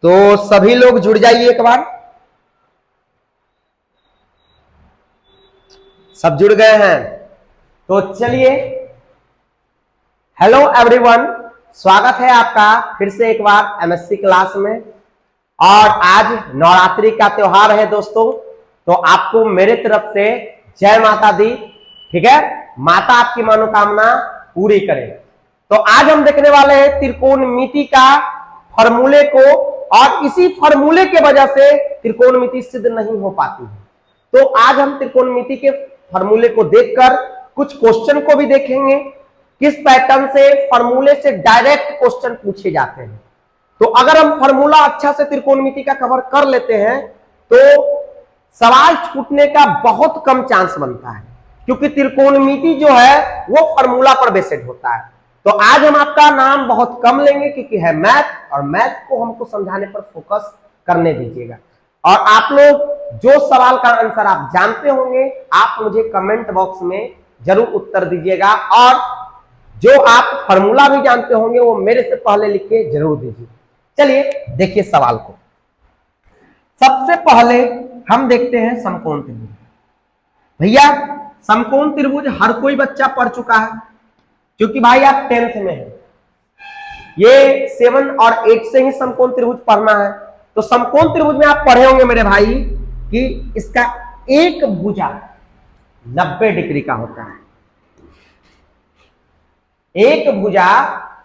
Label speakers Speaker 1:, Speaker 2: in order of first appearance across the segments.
Speaker 1: तो सभी लोग जुड़ जाइए एक बार। सब जुड़ गए हैं तो चलिए, हेलो एवरीवन, स्वागत है आपका फिर से एक बार एमएससी क्लास में। और आज नवरात्रि का त्योहार है दोस्तों, तो आपको मेरे तरफ से जय माता दी। ठीक है, माता आपकी मनोकामना पूरी करे। तो आज हम देखने वाले हैं त्रिकोणमिति का फॉर्मूले को, और इसी फॉर्मूले के वजह से त्रिकोणमिति सिद्ध नहीं हो पाती है। तो आज हम त्रिकोणमिति के फॉर्मूले को देखकर कुछ क्वेश्चन को भी देखेंगे, किस पैटर्न से फॉर्मूले से डायरेक्ट क्वेश्चन पूछे जाते हैं। तो अगर हम फॉर्मूला अच्छा से त्रिकोणमिति का कवर कर लेते हैं तो सवाल छूटने का बहुत कम चांस बनता है, क्योंकि त्रिकोणमिति जो है वो फॉर्मूला पर बेस्ड होता है। तो आज हम आपका नाम बहुत कम लेंगे, क्योंकि है मैथ, और मैथ को हमको समझाने पर फोकस करने दीजिएगा। और आप लोग जो सवाल का आंसर आप जानते होंगे, आप मुझे कमेंट बॉक्स में जरूर उत्तर दीजिएगा, और जो आप फॉर्मूला भी जानते होंगे वो मेरे से पहले लिख के जरूर दीजिए। चलिए देखिए सवाल को। सबसे पहले हम देखते हैं समकोण त्रिभुज। भैया समकोण त्रिभुज हर कोई बच्चा पढ़ चुका है, क्योंकि भाई आप 10th में हैं। ये 7 और 8 से ही समकोण त्रिभुज पढ़ना है। तो समकोण त्रिभुज में आप पढ़े होंगे मेरे भाई कि इसका एक भुजा 90 डिग्री का होता है। एक भुजा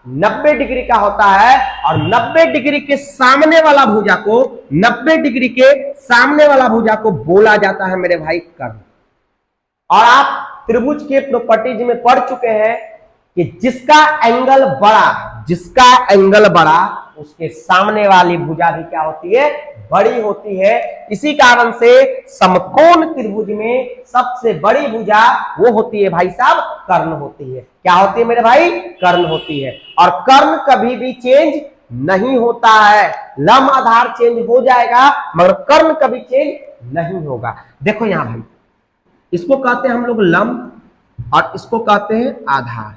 Speaker 1: 90 डिग्री का होता है, और 90 डिग्री के सामने वाला भुजा को 90 डिग्री के सामने वाला भुजा को बोला जाता है मेरे भाई कर्ण। और आप त्रिभुज के प्रॉपर्टीज में पढ़ चुके हैं कि जिसका एंगल बड़ा उसके सामने वाली भुजा भी क्या होती है, बड़ी होती है। इसी कारण से समकोण त्रिभुज में सबसे बड़ी भुजा वो होती है भाई साहब, कर्ण होती है। क्या होती है मेरे भाई, कर्ण होती है। और कर्ण कभी भी चेंज नहीं होता है। लंब आधार चेंज हो जाएगा, मगर कर्ण कभी चेंज नहीं होगा। देखो यहां भाई, इसको कहते हैं हम लोग लंब, और इसको कहते हैं आधार।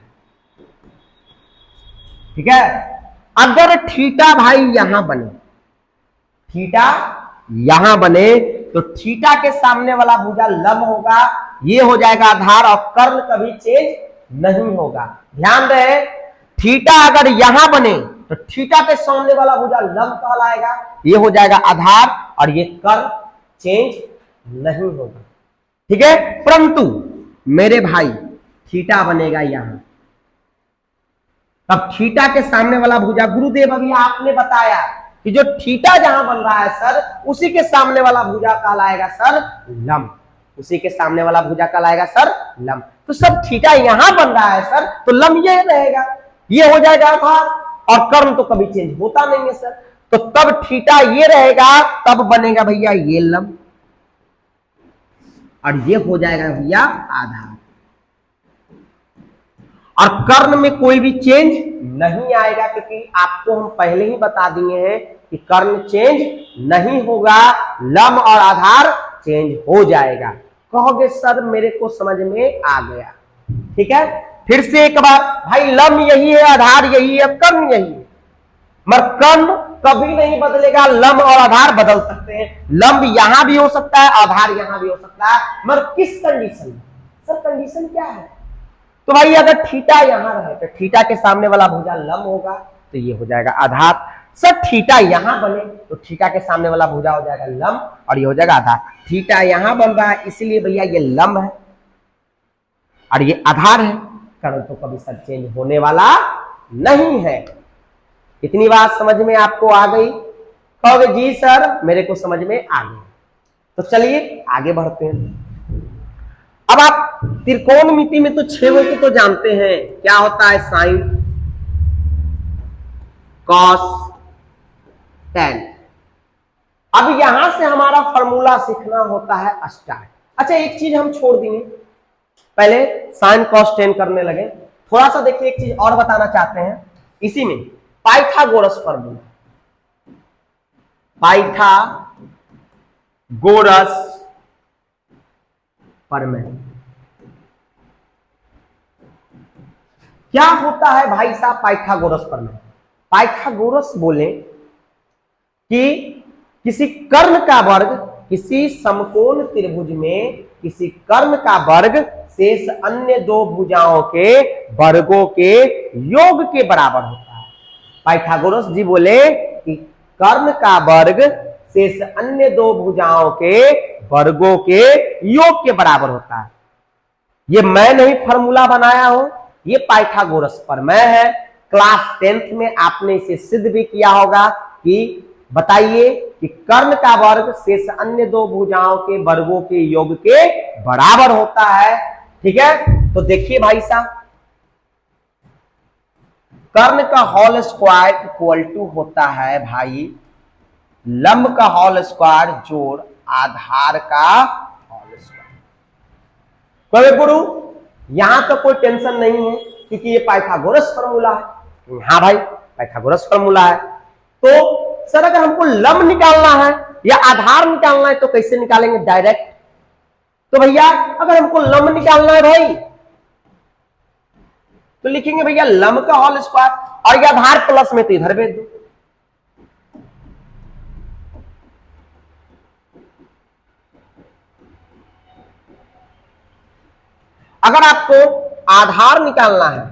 Speaker 1: ठीक है, अगर थीटा भाई यहां बने, थीटा यहां बने, तो थीटा के सामने वाला भुजा लंब होगा, ये हो जाएगा आधार, और कर्ण कभी चेंज नहीं होगा। ध्यान रहे, थीटा अगर यहां बने तो थीटा के सामने वाला भुजा लंब कहलाएगा, ये हो जाएगा आधार, और ये कर्ण चेंज नहीं होगा। ठीक है, परंतु मेरे भाई थीटा बनेगा यहां, तब थीटा के सामने वाला भुजा, गुरुदेव अभी आपने बताया कि जो थीटा जहां बन रहा है सर, उसी के सामने वाला भुजा कहलाएगा सर लंब। उसी के सामने वाला भुजा कहलाएगा सर लंब। तो सब थीटा यहां बन रहा है सर, तो लंब ये रहेगा, ये हो जाएगा आधार, और कर्ण तो कभी चेंज होता नहीं है सर। तो तब थीटा ये रहेगा, तब बनेगा भैया ये लंब, और ये हो जाएगा भैया आधार। और कर्ण में कोई भी चेंज नहीं आएगा, क्योंकि आपको हम पहले ही बता दिए हैं कि कर्ण चेंज नहीं होगा, लंब और आधार चेंज हो जाएगा। कहोगे सर मेरे को समझ में आ गया। ठीक है, फिर से एक बार भाई, लंब यही है, आधार यही है, कर्ण यही है, मगर कर्ण कभी नहीं बदलेगा, लंब और आधार बदल सकते हैं। लंब यहां भी हो सकता है, आधार यहां भी हो सकता है, मगर किस कंडीशन में सर? कंडीशन क्या है? तो भाई अगर थीटा यहां रहे तो थीटा के सामने वाला भुजा लंब होगा, तो ये हो जाएगा आधार। सर थीटा यहां बने तो थीटा के सामने वाला भुजा हो जाएगा लंब, और ये हो जाएगा आधार। थीटा यहां बन रहा है, इसलिए भैया ये लंब है और ये आधार है। कर्ण तो कभी सर चेंज होने वाला नहीं है। इतनी बात समझ में आपको आ गई? कहोगे जी सर मेरे को समझ में आ गई। तो चलिए आगे बढ़ते हैं। अब आप त्रिकोणमिति में तो 6 को तो जानते हैं, क्या होता है, साइन, कॉस, टेन। अब यहां से हमारा फॉर्मूला सीखना होता है अस्टार। अच्छा एक चीज हम छोड़ दिए, पहले साइन कॉस टेन करने लगे, थोड़ा सा देखिए एक चीज और बताना चाहते हैं इसी में, पाइथागोरस फॉर्मूला। पाइथागोरस प्रमेय क्या होता है भाई साहब? पाइथागोरस प्रमेय, पाइथागोरस बोले कि किसी कर्ण का वर्ग किसी समकोण त्रिभुज में किसी कर्ण का वर्ग शेष अन्य दो भुजाओं के वर्गों के योग के बराबर होता है। पाइथागोरस जी बोले कि कर्ण का वर्ग शेष अन्य दो भुजाओं के वर्गों के योग के बराबर होता है। ये मैं नहीं फॉर्मूला बनाया हूं, ये पाइथागोरस प्रमेय है। क्लास 10th में आपने इसे सिद्ध भी किया होगा कि बताइए कि कर्ण का वर्ग शेष अन्य दो भुजाओं के वर्गों के योग के बराबर होता है। ठीक है, तो देखिए भाई साहब, कर्ण का होल स्क्वायर इक्वल टू होता है भाई लंब का होल स्क्वायर जोड़ आधार का होल स्क्वायर। गुरु यहां तो कोई टेंशन नहीं है क्योंकि ये पाइथागोरस फॉर्मूला है। हाँ भाई, पाइथागोरस फॉर्मूला है। तो सर अगर हमको लंब निकालना है या आधार निकालना है तो कैसे निकालेंगे? डायरेक्ट। तो भैया अगर हमको लंब निकालना है भाई तो लिखेंगे भैया लंब का होल स्क्वायर, और ये आधार प्लस में तो इधर भेज दो। अगर आपको आधार निकालना है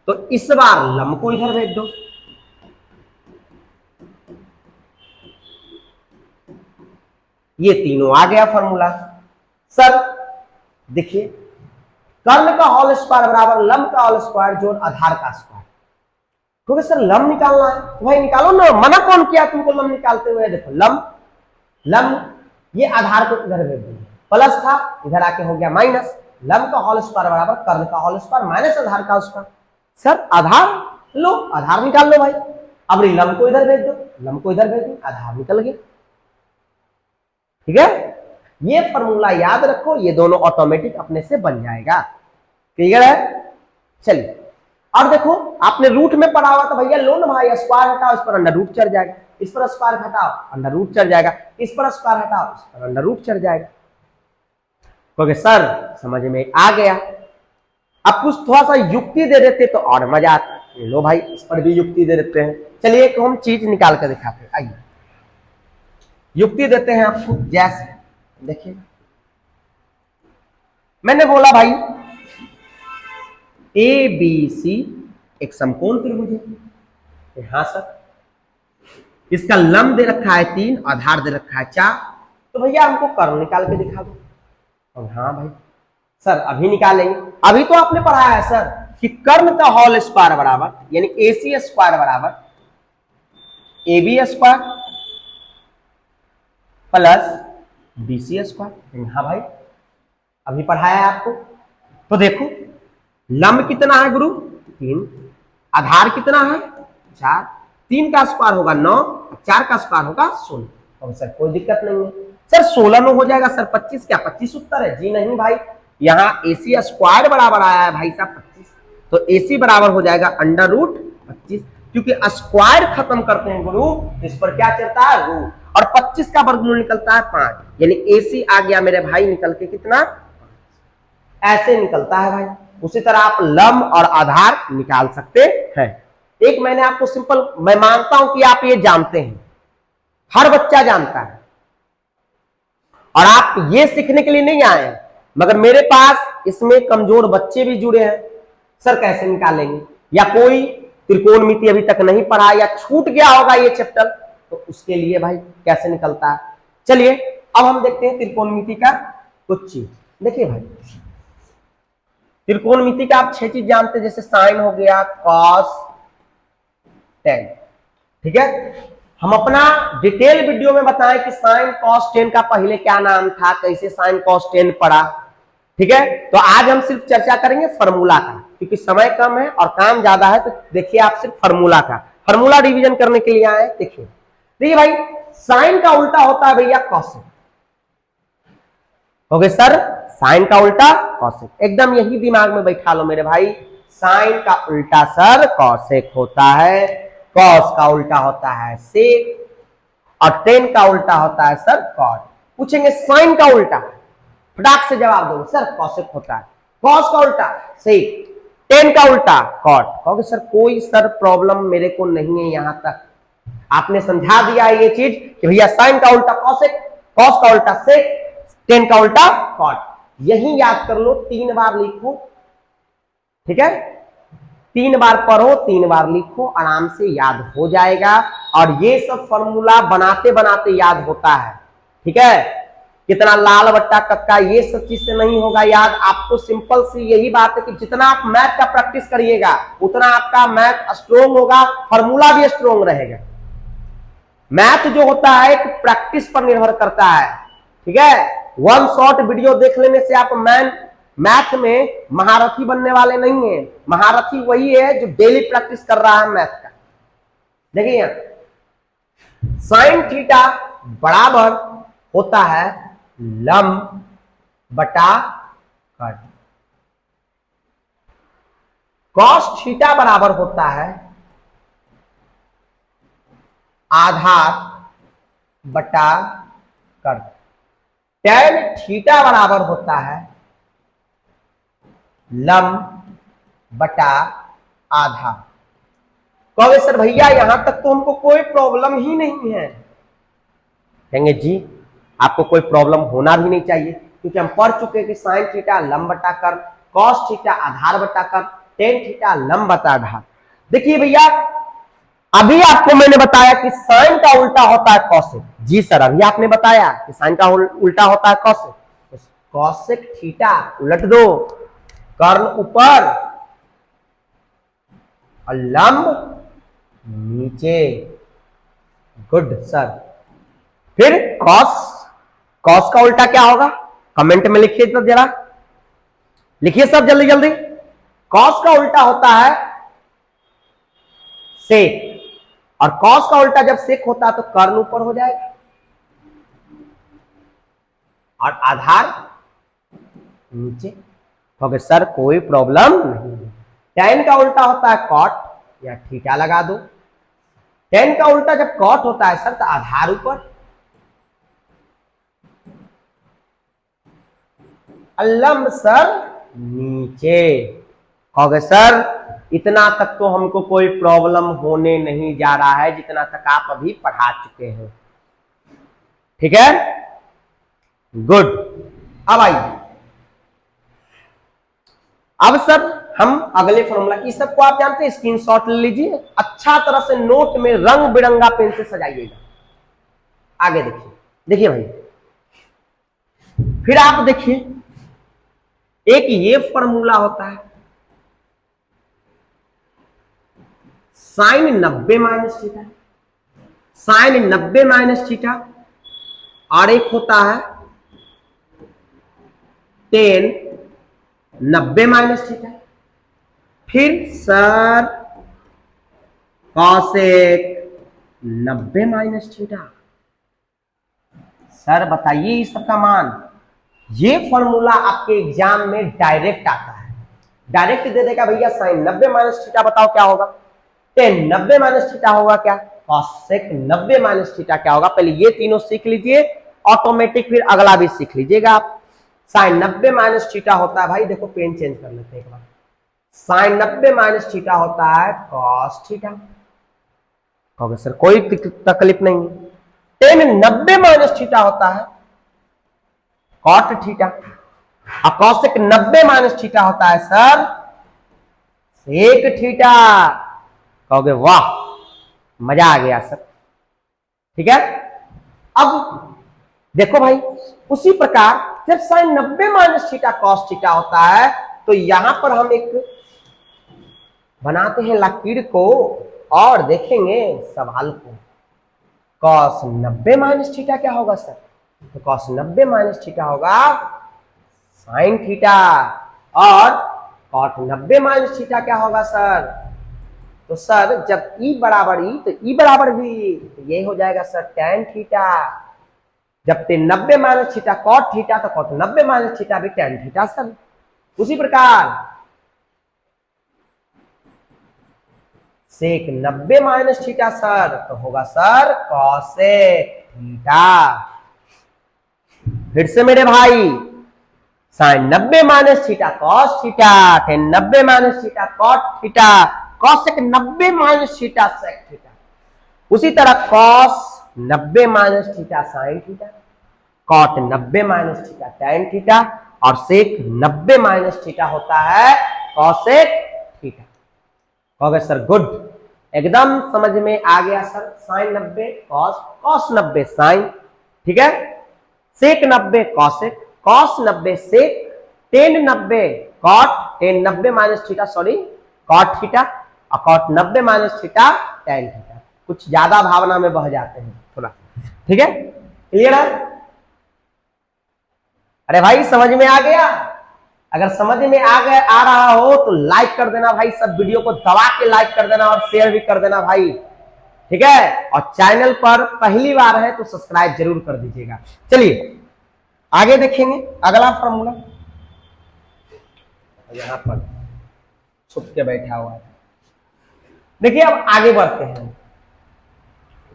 Speaker 1: तो इस बार लंब को इधर भेज दो। ये तीनों आ गया फॉर्मूला। सर देखिए, कर्ण का होल स्क्वायर बराबर लंब का होल स्क्वायर जोड़ आधार का स्क्वायर। क्योंकि सर लंब निकालना है तो भाई निकालो ना, मना कौन किया तुमको लंब निकालते हुए? देखो लंब ये आधार को इधर भेज दिया, प्लस था इधर आके हो गया माइनस। लंब का होल स्क्वायर बराबर कर्ण का होल स्क्वायर माइनस आधार का स्क्वायर। सर आधार लो, आधार निकाल लो भाई। अब लंब को इधर भेज दो, लंब को इधर भेज दो, आधार निकल गया। ठीक है, ये फॉर्मूला याद रखो, ये दोनों ऑटोमेटिक अपने से बन जाएगा। क्लियर है? चलिए, और देखो आपने रूट में पढ़ा हुआ तो भैया लो ना भाई, स्क्वायर हटाओ इस पर अंडर रूट चढ़ जाएगा, इस पर स्क्वायर हटाओ अंडर रूट चढ़ जाएगा, इस पर स्क्वायर हटाओ इस पर अंडर रूट चढ़ जाएगा। क्योंकि सर समझ में आ गया। अब कुछ थोड़ा सा युक्ति दे देते तो और मजा आता। लो भाई इस पर भी युक्ति दे देते हैं। चलिए एक हम चीज निकाल कर दिखाते हैं। आइए युक्ति देते हैं आपको। जैसे देखिए मैंने बोला भाई ए बी सी एक समकोण त्रिभुज है। हाँ सर, इसका लंब दे रखा है 3, आधार दे रखा है 4। तो भैया हमको कर्ण निकाल के दिखा दो। और हाँ भाई सर अभी निकालेंगे। अभी तो आपने पढ़ाया है सर कि कर्ण का होल स्क्वायर बराबर यानी AC स्क्वायर बराबर AB square plus BC square. हाँ भाई अभी पढ़ाया है आपको। तो देखो लंब कितना है गुरु? 3, आधार कितना है? 4। 3 का स्क्वायर होगा 9, 4 का स्क्वायर होगा 16। तो सर कोई दिक्कत नहीं है। सर 16 में हो जाएगा सर 25, क्या 25 उत्तर है? जी नहीं भाई, यहाँ AC स्क्वायर बराबर आया है भाई साहब 25, तो AC बराबर हो जाएगा अंडर रूट 25। क्योंकि स्क्वायर खत्म करते हैं गुरु, इस पर क्या चलता है? रूट। और 25 का वर्गमूल निकलता है 5, यानी AC आ गया मेरे भाई निकल के कितना? ऐसे निकलता है भाई। उसी तरह आप लंब और आधार निकाल सकते हैं। एक मैंने आपको सिंपल, मैं मानता हूं कि आप ये जानते हैं, हर बच्चा जानता है, और आप ये सीखने के लिए नहीं आए हैं, मगर मेरे पास इसमें कमजोर बच्चे भी जुड़े हैं। सर कैसे निकालेंगे? या कोई त्रिकोणमिति अभी तक नहीं पढ़ा या छूट गया होगा ये चैप्टर, तो उसके लिए भाई कैसे निकलता है। चलिए अब हम देखते हैं त्रिकोणमिति का कुछ चीज। देखिए भाई त्रिकोणमिति का आप 6 चीज जानते हैं, जैसे साइन हो गया, कॉस, टेन। ठीक है, हम अपना डिटेल वीडियो में बताएं कि साइन कॉस टेन का पहले क्या नाम था, कैसे साइन कॉस टेन पढ़ा। ठीक है, तो आज हम सिर्फ चर्चा करेंगे फॉर्मूला का, क्योंकि समय कम है और काम ज्यादा है। तो देखिए आप सिर्फ फॉर्मूला का, फॉर्मूला रिवीजन करने के लिए आए। देखिए भाई साइन का उल्टा होता है भैया कॉसेक। ओके सर, साइन का उल्टा कॉसेक, एकदम यही दिमाग में बैठा लो मेरे भाई। साइन का उल्टा सर कॉसेक होता है, कॉस का उल्टा होता है सेक, और टेन का उल्टा होता है सर कॉट। पूछेंगे साइन का उल्टा, फटाक से जवाब दो सर कॉसेक होता है, कॉस का उल्टा सेक, टेन का उल्टा कॉट। कहोगे सर कोई सर प्रॉब्लम मेरे को नहीं है, यहां तक आपने समझा दिया है ये चीज कि भैया साइन का उल्टा कॉसेक, कॉस का उल्टा सेक, टेन का उल्टा कॉट। यही याद कर लो, 3 बार लिखो, ठीक है, 3 बार पढ़ो, 3 बार लिखो, आराम से याद हो जाएगा। और ये सब फॉर्मूला बनाते बनाते याद होता है, ठीक है। कितना लाल बट्टा कक्का, ये सब चीज से नहीं होगा याद। आपको सिंपल सी यही बात है कि जितना आप मैथ का प्रैक्टिस करिएगा उतना आपका मैथ स्ट्रोंग होगा, फॉर्मूला भी स्ट्रोंग रहेगा। मैथ जो होता है एक प्रैक्टिस पर निर्भर करता है, ठीक है। वन शॉट वीडियो देख लेने से आप मैथ में महारथी बनने वाले नहीं है। महारथी वही है जो डेली प्रैक्टिस कर रहा है मैथ का। देखिए यहां साइन थीटा बराबर होता है लंब बटा कट, कॉस थीटा बराबर होता है आधार बटा कट, टैन थीटा बराबर होता है लंब बटा आधा। कहोगे सर भैया यहां तक तो हमको कोई प्रॉब्लम ही नहीं है। कहेंगे जी आपको कोई प्रॉब्लम होना भी नहीं चाहिए, क्योंकि हम पढ़ चुके हैं कि साइन थीटा लंब बटा कर, कॉस थीटा आधार बटा कर, टेन थीटा लंब बटा आधार। देखिए भैया अभी आपको मैंने बताया कि साइन का उल्टा होता है कॉसेक। जी सर अभी आपने बताया कि साइन का उल्टा होता है कॉसेक, तो कॉसेक थीटा उलट दो, कर्ण ऊपर और लंब नीचे। Good sir. फिर कॉस, कॉस का उल्टा क्या होगा कमेंट में लिखिए तो जरा, लिखिए सब जल्दी जल्दी। कॉस का उल्टा होता है सेक, और कॉस का उल्टा जब सेक होता है तो कर्ण ऊपर हो जाएगा और आधार नीचे। ओके सर कोई प्रॉब्लम नहीं। टेन का उल्टा होता है कॉट, या थीटा लगा दो। टेन का उल्टा जब कॉट होता है सर तो आधार ऊपर, लंब सर नीचे। कहोगे सर इतना तक तो हमको कोई प्रॉब्लम होने नहीं जा रहा है जितना तक आप अभी पढ़ा चुके हैं, ठीक है। गुड। अब आइए, अब सर हम अगले फॉर्मूला, इस सबको आप जानते हैं, स्क्रीनशॉट ले लीजिए, अच्छा तरह से नोट में रंग बिरंगा पेन से सजाइएगा। आगे देखिए, देखिए भाई फिर आप देखिए एक ये फॉर्मूला होता है sine 90 minus theta, sine 90 minus theta, और एक होता है टेन 90 माइनस थीटा। फिर sir cosec 90 minus theta. Sir बताइए इस सबका मान। ये फॉर्मूला आपके एग्जाम में डायरेक्ट आता है, डायरेक्ट दे देगा भैया साइन 90 माइनस थीटा बताओ क्या होगा, टेन 90 माइनस थीटा होगा क्या, कॉसेक 90 माइनस थीटा क्या होगा। पहले ये तीनों सीख लीजिए, ऑटोमेटिक फिर अगला भी सीख लीजिएगा आप। साइन 90 माइनस थीटा होता है भाई, देखो पेन चेंज कर लेते हैं एक बार, साइन 90 माइनस थीटा होता है कॉस थीटा। कहोगे सर कोई तकलीफ नहीं। टेन 90 माइनस थीटा होता है कॉट थीटा, और कॉसेक 90 माइनस थीटा होता है सर सेक थीटा। कहोगे वाह मजा आ गया सर, ठीक है। अब देखो भाई उसी प्रकार जब sine 90 minus theta cos theta होता है तो यहां पर हम एक बनाते हैं लकीर को और देखेंगे सवाल को। कॉस 90 माइनस थीटा क्या होगा सर, तो कॉस 90 माइनस थीटा होगा साइन थीटा, और कॉट 90 माइनस थीटा क्या होगा सर, तो सर जब ई बराबर ई तो ई बराबर भी, तो ये हो जाएगा सर टैन थीटा। जब 90 माइनस थीटा कॉट थीटा तो कॉट 90 माइनस थीटा भी टैन थीटा सर। उसी प्रकार सेक 90 माइनस थीटा सर तो होगा सर कॉसेक थीटा। फिर से मेरे भाई sine 90 minus theta cos theta, tan 90 minus theta cot theta, cosec 90 minus theta sec theta. उसी तरह cos 90 minus theta sine theta, cot 90 minus theta tan theta, और sec 90 minus theta होता है cosec theta. कहोगे सर गुड, एकदम समझ में आ गया sir. Sine 90 cos, cos 90 sine, ठीक है। Sec 90 cosec, cos 90 sec, tan 90 cot, tan 90 minus theta sorry cot theta, और cot 90 minus theta tan theta. कुछ ज्यादा भावना में बह जाते हैं थोड़ा, ठीक है, क्लियर है। अरे भाई समझ में आ गया? अगर समझ में आ रहा हो तो लाइक कर देना भाई, सब वीडियो को दबा के लाइक कर देना और शेयर भी कर देना भाई, ठीक है। और चैनल पर पहली बार है तो सब्सक्राइब जरूर कर दीजिएगा। चलिए आगे देखेंगे अगला फॉर्मूला। यहां पर छुप के बैठा हुआ है, देखिए अब आगे बढ़ते हैं,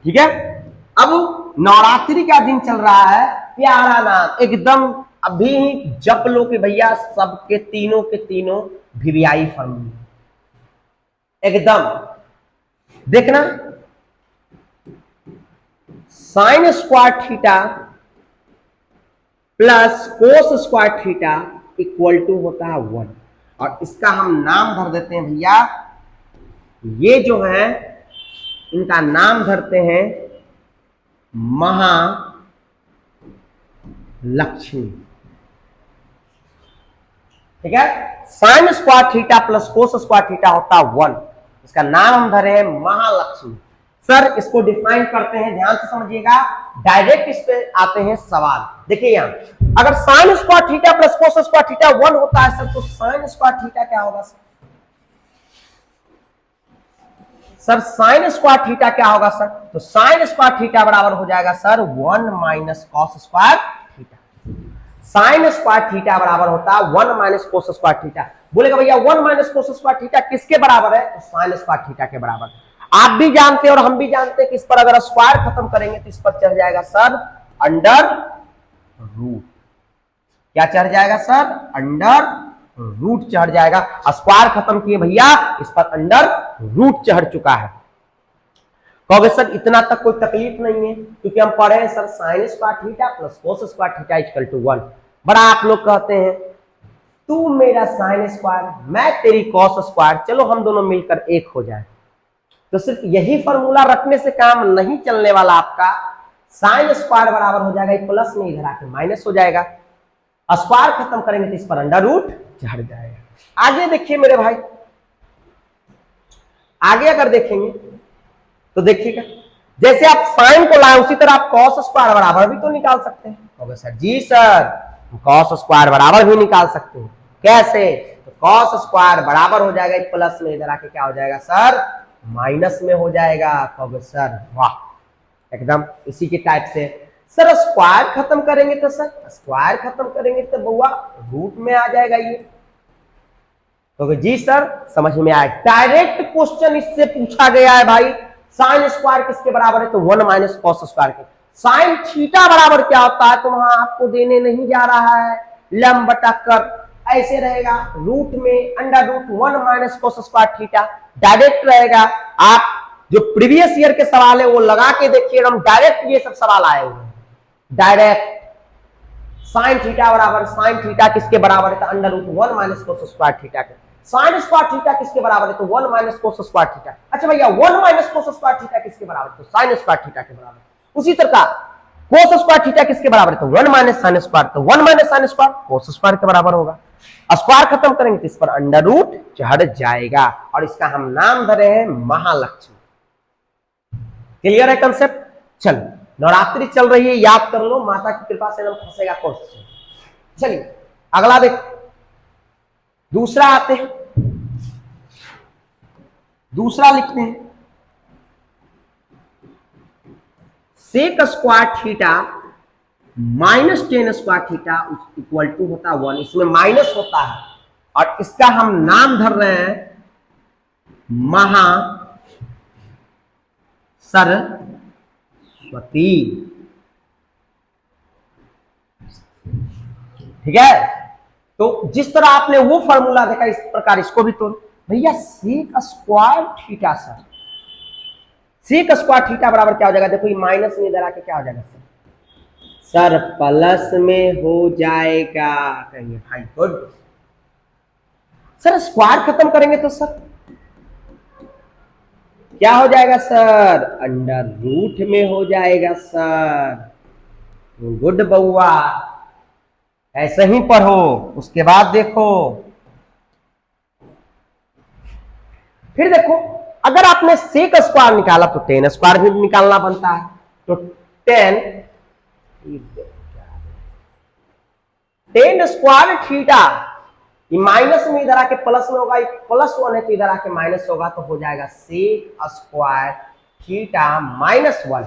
Speaker 1: ठीक है। अब नवरात्रि का दिन चल रहा है, प्यारा नाम एकदम अभी ही जप लो कि भैया सबके तीनों के तीनों वीवीआई फॉर्मूले एकदम देखना। Sine square theta plus cos square theta equal to होता है 1, और इसका हम नाम धर देते हैं भैया, ये जो है इनका नाम धरते हैं महालक्ष्मी, ठीक है। Sign square theta plus cos square theta होता है 1, इसका नाम हम धरे हैं महालक्ष्मी। सर इसको डिफाइन करते हैं, ध्यान से समझिएगा, डायरेक्ट इस पे आते हैं सवाल। देखिए यहां अगर sign square theta plus cos square theta 1 होता है सर, तो साइन स्क्वायर थीटा क्या होगा sir? Sir sine square theta क्या होगा सर? तो साइन स्क्वायर थीटा बराबर हो जाएगा sir 1 minus cos square theta. Sign square theta बराबर होता है 1 माइनस कोस स्क्वायर थीटा। बोलेगा भैया 1 माइनस कोस स्क्वायर थीटा किसके बराबर है? तो साइन स्क्वायर थीटा के बराबर। आप भी जानते हैं और हम भी जानते हैं कि इस पर अगर स्क्वायर खत्म करेंगे तो इस पर चढ़ जाएगा सर अंडर रूट। क्या चढ़ जाएगा सर? अंडर रूट चढ़ जाएगा। स्क्वायर खत्म किए भैया, इस पर अंडर रूट चढ़ चुका है। कहोगे सर इतना तक कोई तकलीफ नहीं है, क्योंकि हम पढ़े हैं sir sine square theta plus cos square theta equal to 1। बड़ा आप लोग कहते हैं तू मेरा साइन स्क्वायर मैं तेरी कॉस स्क्वायर, चलो हम दोनों मिलकर एक हो जाए। तो सिर्फ यही फॉर्मूला रखने से काम नहीं चलने वाला आपका। साइन स्क्वायर बराबर हो जाएगा प्लस में इधर आके माइनस हो जाएगा, स्क्वायर खत्म करेंगे तो इस पर अंडर रूट चढ़ जाएगा। आगे देखिए मेरे भाई, आगे अगर देखेंगे तो देखिएगा जैसे आप साइन को लाए उसी तरह आप कॉस स्क्वायर बराबर भी तो निकाल सकते हैं। कहोगे सर जी सर कॉस स्क्वायर बराबर भी निकाल सकते हैं, कैसे? तो कॉस स्क्वायर बराबर हो जाएगा प्लस में इधर आके क्या हो जाएगा सर? माइनस में हो जाएगा। कहोगे सर वाह, एकदम इसी के टाइप से। सर स्क्वायर खत्म करेंगे तो सर स्क्वायर खत्म करेंगे तो बउआ रूट में आ जाएगा ये। तो जी सर समझ में आया, डायरेक्ट क्वेश्चन इससे पूछा गया है भाई। साइन स्क्वायर किसके बराबर है? तो 1 माइनस कॉस स्क्वायर के। साइन थीटा बराबर क्या होता है तो वहां आपको देने नहीं जा रहा है, लंब बटा कर ऐसे रहेगा, रूट में under root 1 minus cos square theta direct रहेगा। आप जो प्रीवियस ईयर के सवाल है वो लगा के देखिए, हम डायरेक्ट ये सब सवाल आए हुए हैं डायरेक्ट। साइन थीटा बराबर साइन थीटा किसके बराबर है? तो under root 1 minus cos square theta के। साइन स्क्वायर थीटा किसके बराबर है? तो 1 माइनस कोस स्क्वायर थीटा। अच्छा भैया 1 माइनस कोस स्क्वायर थीटा किसके बराबर? तो साइन स्क्वायर थीटा के बराबर। उसी तरह कोस स्क्वायर थीटा किसके बराबर है? तो 1 माइनस साइन स्क्वायर, तो 1 minus sine square cos square के बराबर होगा। स्क्वायर खत्म करेंगे तो इस पर अंडर रूट चढ़ जाएगा, और इसका हम नाम धरे हैं महालक्ष्मी। क्लियर है कंसेप्ट? चल नवरात्रि चल रही है, याद कर लो, माता की कृपा से एकदम फंसेगा क्वेश्चन। चलिए अगला देख, दूसरा आते हैं, दूसरा लिखते हैं sec square theta minus tan square theta equal to होता है 1। इसमें माइनस होता है और इसका हम नाम धर रहे हैं महा सरस्वती, ठीक है। तो जिस तरह आपने वो फॉर्मूला देखा इस प्रकार इसको भी तोड़ भैया sec square theta sir, sec square theta बराबर क्या हो जाएगा, देखो ये माइनस में इधर आके क्या हो जाएगा सर प्लस में हो जाएगा, कहिए भाई गुड। सर स्क्वायर खत्म करेंगे तो सर क्या हो जाएगा सर, अंडर रूट में हो जाएगा सर, गुड बउआ, ऐसे ही पढ़ो। उसके बाद देखो, फिर देखो अगर आपने सेक स्क्वायर निकाला तो टेन स्क्वायर भी निकालना बनता है, तो टेन स्क्वायर थीटा, ये माइनस में इधर आके प्लस में होगा, प्लस वन है तो इधर आके माइनस होगा, तो हो जाएगा sec square theta minus one,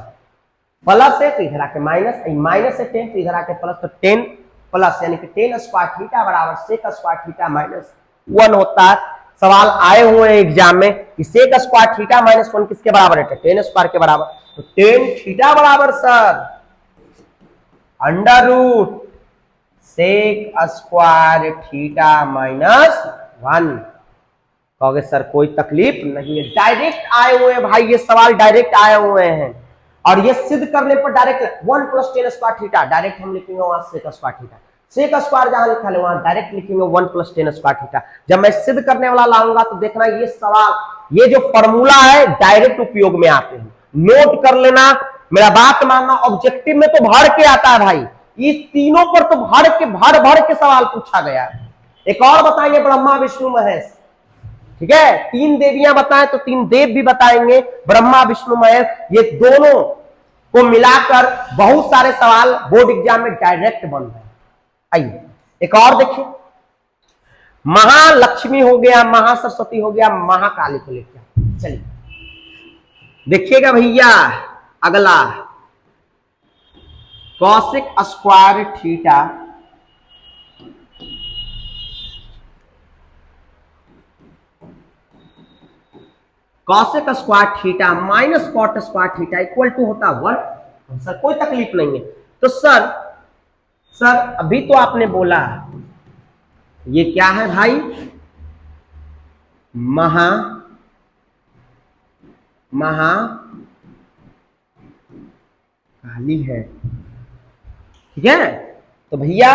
Speaker 1: plus है तो इधर आके माइनस, माइनस है टेन तो इधर आके प्लस, तो टेन प्लस यानी कि टेन स्क्वायर थीटा बराबर sec square theta minus one होता है। सवाल आए हुए हैं एग्जाम में कि sec square theta minus one किसके बराबर है, टेन स्क्वायर के बराबर, तो टेन थीटा बराबर sir under root sec square theta minus one. कहोगे सर कोई तकलीफ नहीं है, डायरेक्ट आए हुए हैं भाई, ये सवाल डायरेक्ट आए हुए हैं, और ये सिद्ध करने पर direct one plus tan square theta direct हम लिखेंगे वहां sec square theta, sec square जहां लिखा है वहां डायरेक्ट लिखेंगे one plus tan square theta. जब मैं सिद्ध करने वाला लाऊंगा तो देखना ये सवाल, ये जो फॉर्मूला है डायरेक्ट उपयोग में आते हैं, नोट कर लेना, मेरा बात मानना। ऑब्जेक्टिव में तो भर के आता है भाई, इस तीनों पर तो भर के सवाल पूछा गया है। एक और बताएंगे ब्रह्मा विष्णु महेश, ठीक है, तीन देवियां बताएं तो तीन देव भी बताएंगे, ब्रह्मा विष्णु महेश, ये दोनों को मिलाकर बहुत सारे सवाल बोर्ड एग्जाम में डायरेक्ट बन रहे हैं। आइए एक और देखिए, महालक्ष्मी हो गया, महासरस्वती हो गया, महाकाली को लेकर चलिए देखिएगा भैया। अगला cosec square theta cosec square theta minus cot square theta equal to होता है वन। सर कोई तकलीफ नहीं है, तो सर अभी तो आपने बोला ये क्या है भाई, काली है, ठीक है, तो भैया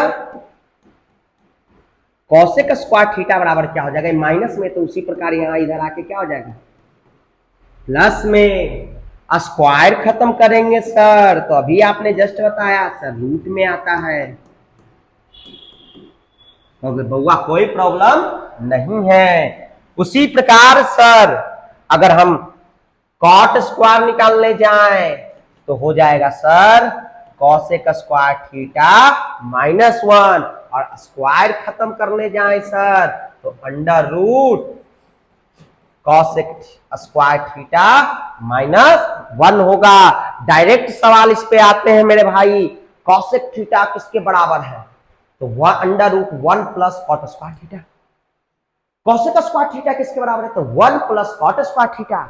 Speaker 1: कॉसेक स्क्वायर थीटा बराबर क्या हो जाएगा, माइनस में, तो उसी प्रकार यहां इधर आके क्या हो जाएगा प्लस में, स्क्वायर खत्म करेंगे सर, तो अभी आपने जस्ट बताया सर रूट में आता है, तो बउआ कोई प्रॉब्लम नहीं है। उसी प्रकार सर अगर हम कॉट स्क्वायर निकालने जाएं तो हो जाएगा sir cosec square theta minus one, और स्क्वायर खत्म करने जाएं सर तो under root cosec square theta minus one होगा। डायरेक्ट सवाल इस पे आते हैं मेरे भाई, कॉसेक थीटा किसके बराबर है, तो वह under root one plus cot square theta, cosec square theta किसके बराबर है, तो one plus cot square theta,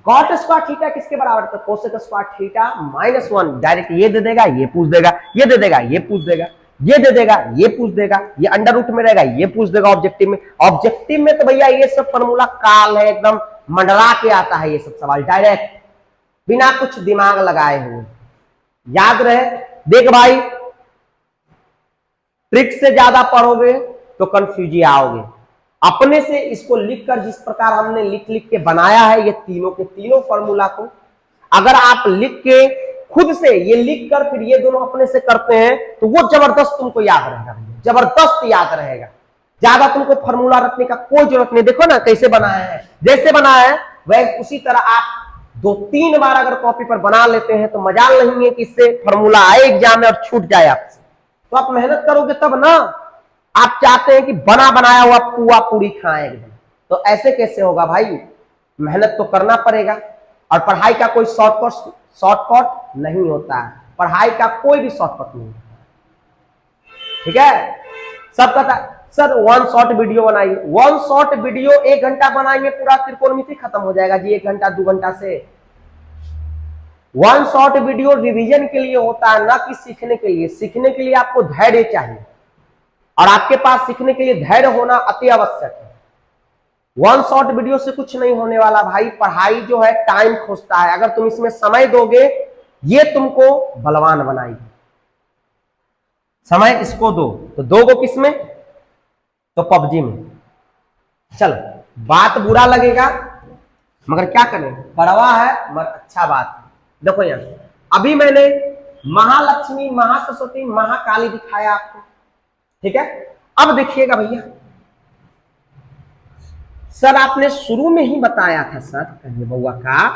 Speaker 1: cot square theta किसके बराबर है, तो cosec square theta minus one. Direct ये दे देगा, ये पूछ देगा, ये दे देगा, ये पूछ देगा, ये दे देगा, ये पूछ देगा, ये अंडर रूट में रहेगा, ये पूछ देगा ऑब्जेक्टिव में। ऑब्जेक्टिव में तो भैया ये सब फॉर्मूला काल है, एकदम मंडरा के आता है ये सब सवाल डायरेक्ट, बिना कुछ दिमाग लगाए हुए, याद रहे। देख भाई ट्रिक से ज्यादा पढ़ोगे तो कंफ्यूजी आओगे, अपने से इसको लिखकर जिस प्रकार हमने लिख के बनाया है ये तीनों के तीनों फॉर्मूला को, अगर आप लिख के खुद से ये लिख कर फिर ये दोनों अपने से करते हैं तो वो जबरदस्त तुमको याद रहेगा, जबरदस्त याद रहेगा, ज्यादा तुमको फॉर्मूला रखने का कोई जरूरत नहीं। देखो ना कैसे बनाया है, जैसे बनाया है वैसे उसी तरह आप 2-3 बार अगर कॉपी पर बना लेते हैं तो मजाल नहीं है कि इससे फॉर्मूला आए एग्जाम में और छूट जाए आपसे, तो आप मेहनत करोगे तब ना। आप चाहते हैं कि बना बनाया हुआ पुआ पूरी खाएं एकदम, तो ऐसे कैसे होगा भाई, मेहनत तो करना पड़ेगा। और पढ़ाई का कोई शॉर्टकट नहीं होता है, पढ़ाई का कोई भी शॉर्टकट नहीं होता, ठीक है। सब कहता सर वन शॉर्ट वीडियो बनाइए, वन शॉर्ट वीडियो 1 घंटा बनाएंगे पूरा त्रिकोणमिति खत्म हो जाएगा जी 1 घंटा 2 घंटा से। वन शॉर्ट वीडियो रिवीजन के लिए होता है, ना कि सीखने के लिए। सीखने के लिए आपको धैर्य चाहिए, और आपके पास सीखने के लिए धैर्य होना अति आवश्यक है। वन शॉट वीडियो से कुछ नहीं होने वाला भाई। पढ़ाई जो है टाइम खोजता है। अगर तुम इसमें समय दोगे, ये तुमको बलवान बनाएगी। समय इसको दो, तो दोगो किसमें? तो पबजी में। चलो, बात बुरा लगेगा मगर क्या करें, कड़वा है मगर अच्छा बात है। देखो यहां अभी मैंने महालक्ष्मी, महासरस्वती, महाकाली दिखाया आपको, ठीक है। अब देखिएगा भैया, सर आपने शुरू में ही बताया था सर, कहिए बउआ का,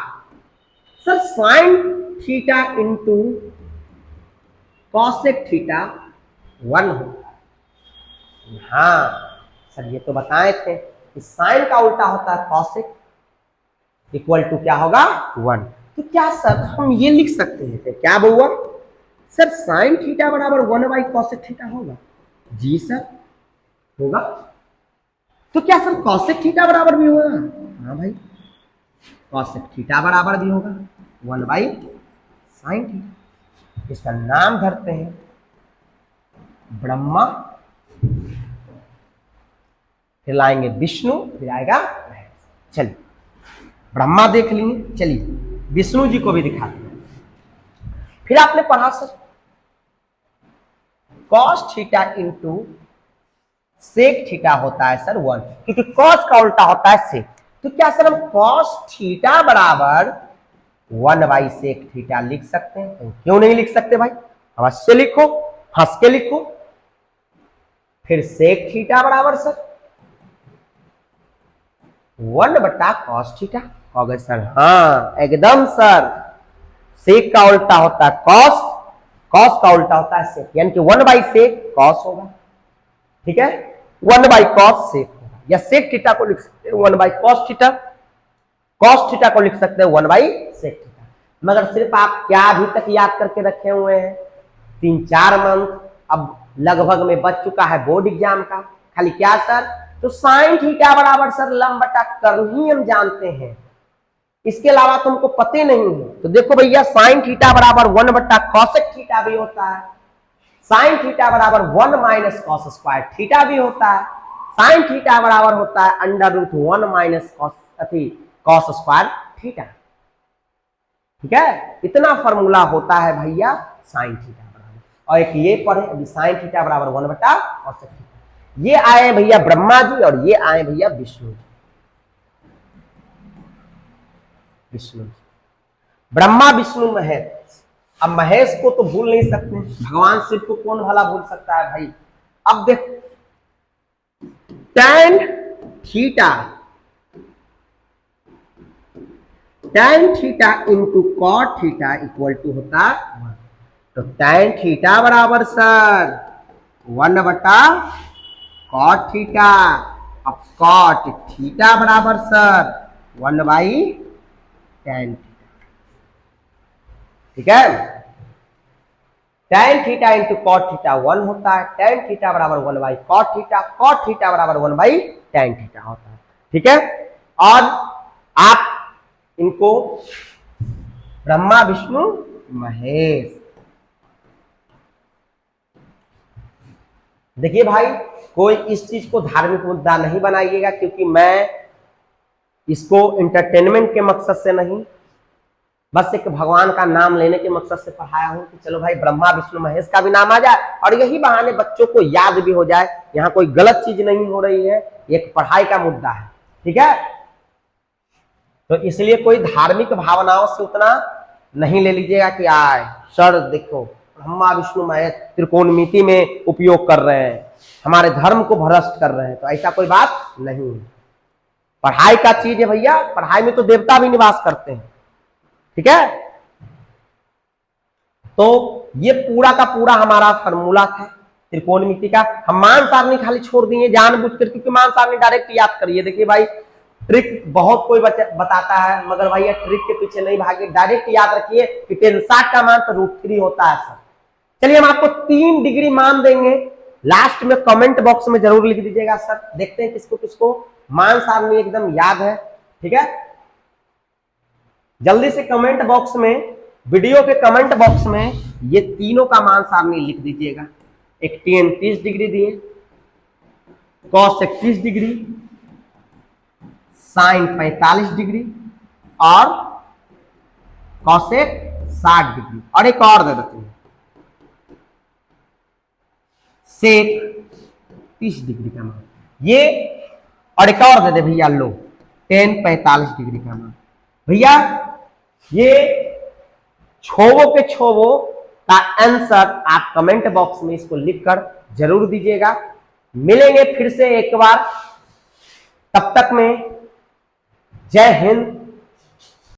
Speaker 1: sir sine theta into cosec theta 1 होता है। हाँ सर, ये तो बताए थे कि साइन का उल्टा होता है कॉसेक, इक्वल टू क्या होगा 1। तो क्या सर हम ये लिख सकते हैं क्या बउआ, सर साइन थीटा बराबर 1 कॉसेक थीटा होगा? जी सर होगा। तो क्या सर कॉसेक थीटा बराबर भी होगा? हाँ भाई, कॉसेक थीटा बराबर भी होगा 1/sin थीटा। इसका नाम धरते हैं ब्रह्मा, फिर लाएंगे विष्णु, फिर आएगा महेश। चलिए ब्रह्मा देख लिए, चलिए विष्णु जी को भी दिखाते हैं। फिर आपने पढ़ा sir cos theta into sec theta होता है सर 1, क्योंकि कॉस का उल्टा होता है सेक। तो क्या सर हम कॉस थीटा बराबर 1/सेक थीटा लिख सकते हैं? तो क्यों नहीं लिख सकते भाई, अवश्य लिखो, हंस के लिखो। फिर सेक थीटा बराबर सर 1/कॉस थीटा हो गए सर। हाँ एकदम सर, सेक का उल्टा होता है कॉस, कॉस का उल्टा होता है सेक, यानी कि 1/सेक कॉस होगा, ठीक है। 1/कॉस सेक होगा, या सेक थीटा को लिख सकते हैं 1/कॉस थीटा, कॉस थीटा को लिख सकते हैं 1/सेक थीटा। मगर सिर्फ आप क्या अभी तक याद करके रखे हुए हैं, 3-4 मंथ अब लगभग में बच चुका है बोर्ड एग्जाम का, खाली क्या सर, तो साइन थीटा बराबर सर लंब बटा कर्ल ही हम जानते हैं, इसके अलावा तुमको पते नहीं है। तो देखो भैया, साइन थीटा बराबर 1/कॉसेक थीटा भी होता है, साइन थीटा बराबर 1 - कॉस स्क्वायर थीटा भी होता है, साइन थीटा बराबर होता है √1 - कॉस स्क्वायर थीटा, ठीक है। इतना फॉर्मूला होता है भैया साइन थीटा बराबर। और एक ये पढ़े अभी, साइन थीटा बराबर 1/कॉसेक थीटा। ये आए भैया ब्रह्मा जी और ये आए भैया विष्णु जी। विष्णु जी, ब्रह्मा विष्णु महेश। अब महेश को तो भूल नहीं सकते, भगवान शिव को कौन भला भूल सकता है भाई। अब देख, tan theta into cot theta equal to होता है 1। तो tan थीटा बराबर सर 1/कॉट थीटा, अब कॉट थीटा बराबर सर 1/tan थीटा, ठीक है। tan theta into cot theta 1 होता है, tan थीटा बराबर 1/कॉट थीटा, कॉट थीटा बराबर 1/tan थीटा होता है, ठीक है। और आप इनको ब्रह्मा विष्णु महेश, देखिए भाई कोई इस चीज को धार्मिक मुद्दा नहीं बनाइएगा, क्योंकि मैं इसको इंटरटेनमेंट के मकसद से नहीं, बस एक भगवान का नाम लेने के मकसद से पढ़ाया हूं कि चलो भाई ब्रह्मा विष्णु महेश का भी नाम आ जाए और यही बहाने बच्चों को याद भी हो जाए। यहाँ कोई गलत चीज नहीं हो रही है, एक पढ़ाई का मुद्दा है, ठीक है। तो इसलिए कोई धार्मिक भावनाओं से उतना नहीं ले लीजिएगा कि आए सर देखो ब्रह्मा विष्णु महेश त्रिकोणमिति में उपयोग कर रहे हैं, हमारे धर्म को भ्रष्ट कर रहे हैं, तो ऐसा कोई बात नहीं है। पढ़ाई का चीज है भैया, पढ़ाई में तो देवता भी निवास करते हैं, ठीक है। तो ये पूरा का पूरा हमारा फॉर्मूला था त्रिकोणमिति का। हम मान सारणी खाली छोड़ दिए जानबूझकर, क्योंकि मान सारणी डायरेक्ट याद करिए। देखिए भाई ट्रिक बहुत कोई बताता है, मगर भाई ये ट्रिक के पीछे नहीं भागे, डायरेक्ट याद रखिए कि tan 60 का मान तो √3 होता है सर। चलिए हम आपको 3 डिग्री मान देंगे, लास्ट में कमेंट बॉक्स में जरूर लिख दीजिएगा सर, देखते हैं किसको किसको मान सारणी एकदम याद है, ठीक है। जल्दी से कमेंट बॉक्स में, वीडियो के कमेंट बॉक्स में ये तीनों का मान सारणी लिख दीजिएगा। एक tan 30 डिग्री दिए, कॉस 31 डिग्री, साइन 45 डिग्री और कॉसेक 60 डिग्री। और एक और दे देते हैं, सेक 30 डिग्री का मान ये। और एक और दे दे भैया लो, टेन 45 डिग्री का मान। भैया ये छोवो के छोवो का आंसर आप कमेंट बॉक्स में इसको लिखकर जरूर दीजिएगा। मिलेंगे फिर से एक बार, तब तक में जय हिंद,